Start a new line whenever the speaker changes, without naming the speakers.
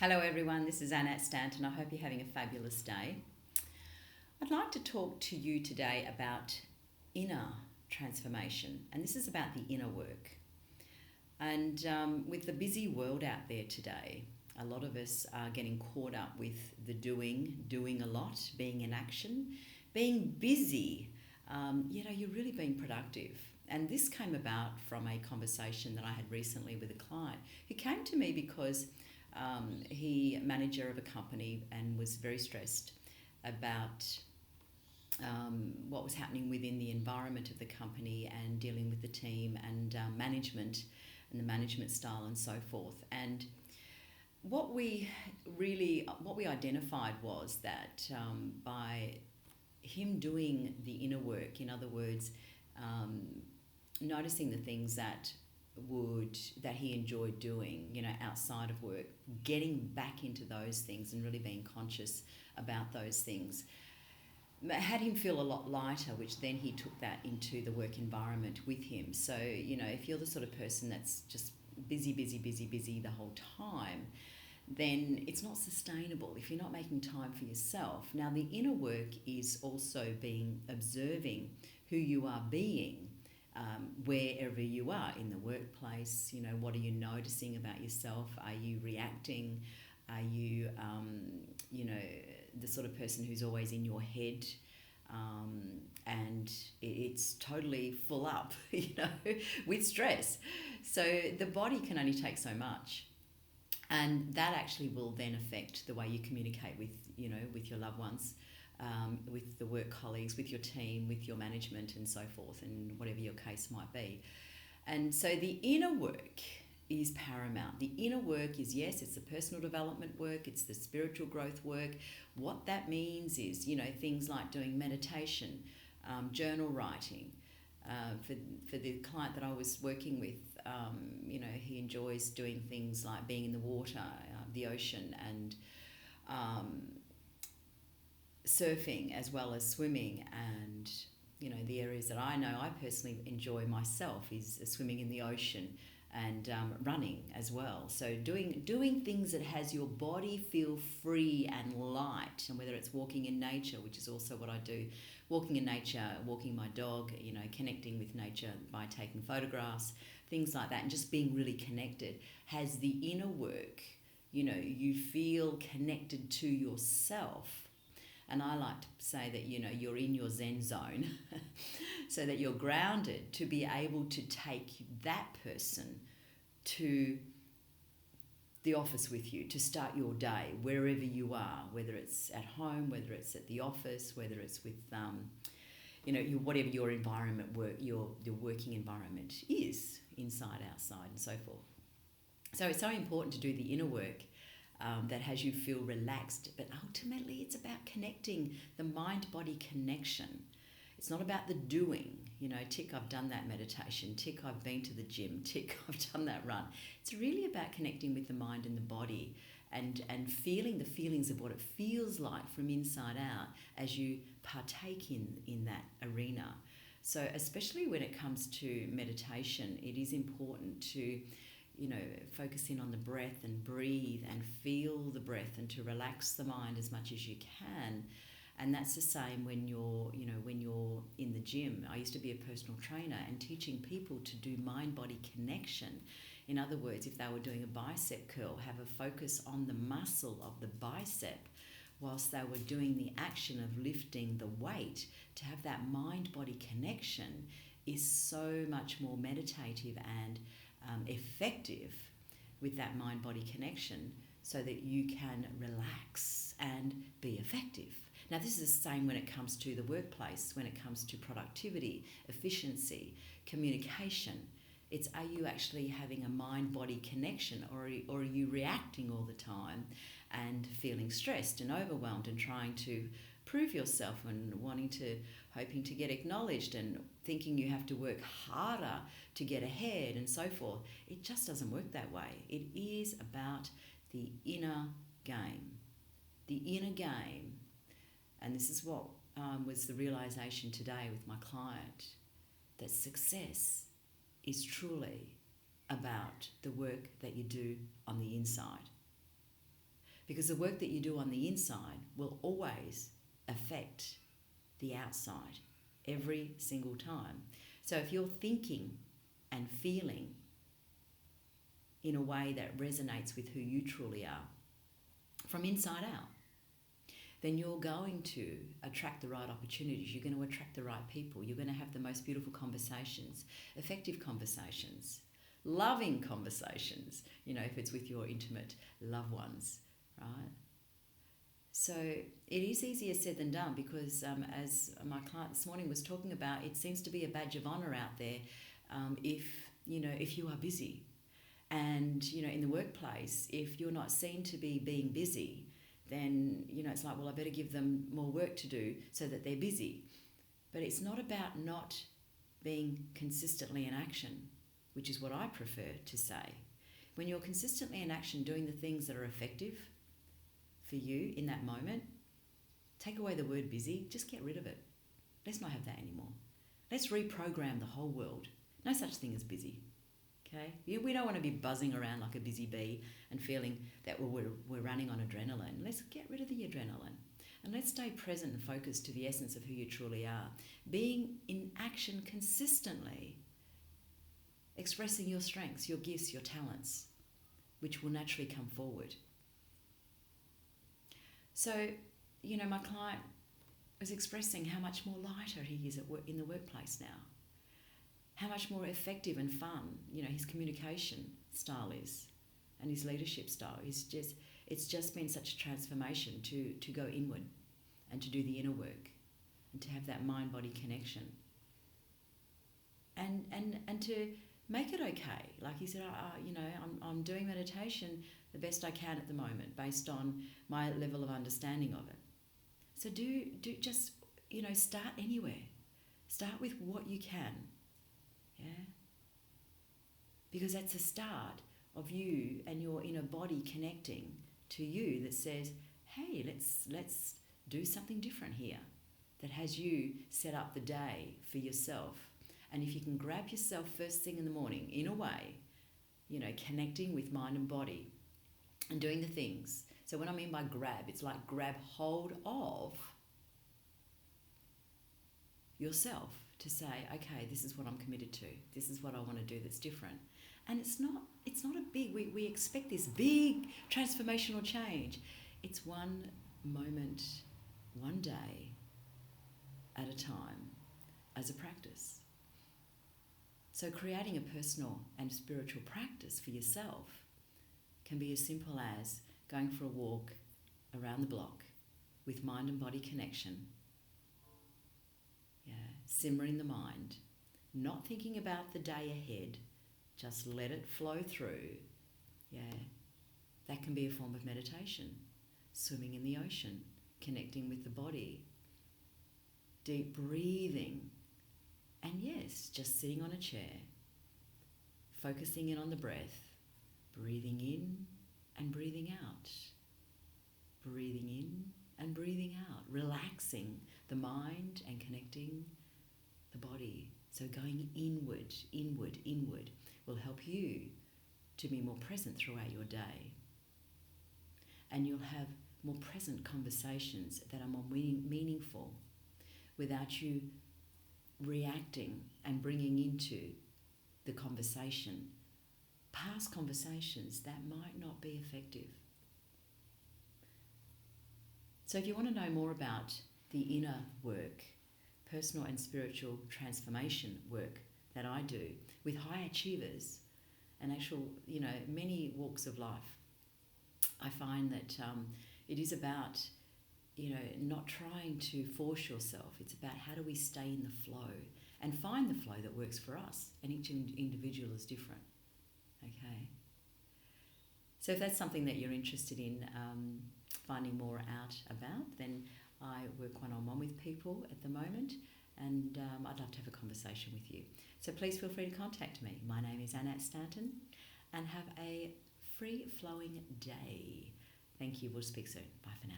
Hello, everyone. This is Annette Stanton. I hope you're having a fabulous day. I'd like to talk to you today about inner transformation, and this is about the inner work. And with the busy world out there today, a lot of us are getting caught up with the doing a lot, being in action, being busy. You're really being productive. And this came about from a conversation that I had recently with a client who came to me because he manager of a company and was very stressed about what was happening within the environment of the company and dealing with the team and management and the management style and so forth. And what we identified was that by him doing the inner work, in other words, um, noticing the things that he enjoyed doing, outside of work, getting back into those things and really being conscious about those things had him feel a lot lighter, which then he took that into the work environment with him. So, if you're the sort of person that's just busy, busy, busy, busy the whole time, then it's not sustainable if you're not making time for yourself. Now, the inner work is also observing who you are being, wherever you are in the workplace. What are you noticing about yourself? Are you reacting? Are you, the sort of person who's always in your head? And it's totally full up, with stress. So the body can only take so much. And that actually will then affect the way you communicate with your loved ones, with the work colleagues, with your team, with your management, and so forth, and whatever your case might be. And so the inner work is paramount. The inner work is, yes, it's the personal development work, it's the spiritual growth work. What that means is, things like doing meditation, journal writing. For the client that I was working with, he enjoys doing things like being in the water, the ocean, and surfing as well as swimming. And the areas that I know I personally enjoy myself is swimming in the ocean and running as well. So doing things that has your body feel free and light, and whether it's walking in nature, which is also what I do, walking in nature, walking my dog, connecting with nature by taking photographs, things like that, and just being really connected, has the inner work. You feel connected to yourself. And I like to say that, you're in your Zen zone so that you're grounded to be able to take that person to the office with you, to start your day, wherever you are, whether it's at home, whether it's at the office, whether it's with, whatever your environment, your working environment is, inside, outside, and so forth. So it's so important to do the inner work that has you feel relaxed, but ultimately it's about connecting, the mind-body connection. It's not about the doing, tick, I've done that meditation, tick, I've been to the gym, tick, I've done that run. It's really about connecting with the mind and the body and feeling the feelings of what it feels like from inside out as you partake in that arena. So especially when it comes to meditation, it is important to focus in on the breath and breathe and feel the breath and to relax the mind as much as you can. And that's the same when you're in the gym. I used to be a personal trainer and teaching people to do mind-body connection. In other words, if they were doing a bicep curl, have a focus on the muscle of the bicep whilst they were doing the action of lifting the weight. To have that mind-body connection is so much more meditative and effective with that mind-body connection, so that you can relax and be effective. Now, this is the same when it comes to the workplace, when it comes to productivity, efficiency, communication. It's, are you actually having a mind-body connection, or are you reacting all the time and feeling stressed and overwhelmed and trying to prove yourself and hoping to get acknowledged and thinking you have to work harder to get ahead and so forth? It just doesn't work that way. It is about the inner game. The inner game. And this is what was the realization today with my client, that success is truly about the work that you do on the inside. because the work that you do on the inside will always affect the outside every single time. So if you're thinking and feeling in a way that resonates with who you truly are from inside out, then you're going to attract the right opportunities. You're going to attract the right people. You're going to have the most beautiful conversations, effective conversations, loving conversations, if it's with your intimate loved ones, right? So it is easier said than done because as my client this morning was talking about, it seems to be a badge of honour out there if you are busy. And, in the workplace, if you're not seen to be being busy, then, it's like, well, I better give them more work to do so that they're busy. But it's not about not being consistently in action, which is what I prefer to say. When you're consistently in action doing the things that are effective for you in that moment, take away the word busy, just get rid of it. Let's not have that anymore. Let's reprogram the whole world. No such thing as busy. Okay? We don't want to be buzzing around like a busy bee and feeling that we're running on adrenaline. Let's get rid of the adrenaline and let's stay present and focused to the essence of who you truly are. Being in action consistently, expressing your strengths, your gifts, your talents, which will naturally come forward. So, my client was expressing how much more lighter he is in the workplace now. How much more effective and fun, his communication style is and his leadership style. It's just been such a transformation to go inward and to do the inner work and to have that mind-body connection. And to make it okay. Like he said, I'm doing meditation the best I can at the moment based on my level of understanding of it. So do just, start anywhere. Start with what you can. Yeah, because that's a start of you and your inner body connecting to you that says, hey, let's do something different here, that has you set up the day for yourself. And if you can grab yourself first thing in the morning in a way, connecting with mind and body and doing the things. So when I mean by grab, it's like grab hold of yourself to say, okay, this is what I'm committed to. This is what I want to do that's different. And it's not a big, we expect this big transformational change. It's one moment, one day at a time as a practice. So creating a personal and spiritual practice for yourself can be as simple as going for a walk around the block with mind and body connection. Simmering the mind, not thinking about the day ahead, just let it flow through. That can be a form of meditation. Swimming in the ocean, connecting with the body, deep breathing, and yes, just sitting on a chair, focusing in on the breath, breathing in and breathing out, breathing in and breathing out, relaxing the mind and connecting the body. So going inward will help you to be more present throughout your day. And you'll have more present conversations that are more meaningful without you reacting and bringing into the conversation past conversations that might not be effective. So if you want to know more about the inner work, personal and spiritual transformation work that I do with high achievers and many walks of life, I find that it is about, not trying to force yourself. It's about how do we stay in the flow and find the flow that works for us, and each individual is different. Okay. So if that's something that you're interested in finding more out about, then I work one-on-one with people at the moment, and I'd love to have a conversation with you. So please feel free to contact me. My name is Annette Stanton, and have a free-flowing day. Thank you. We'll speak soon. Bye for now.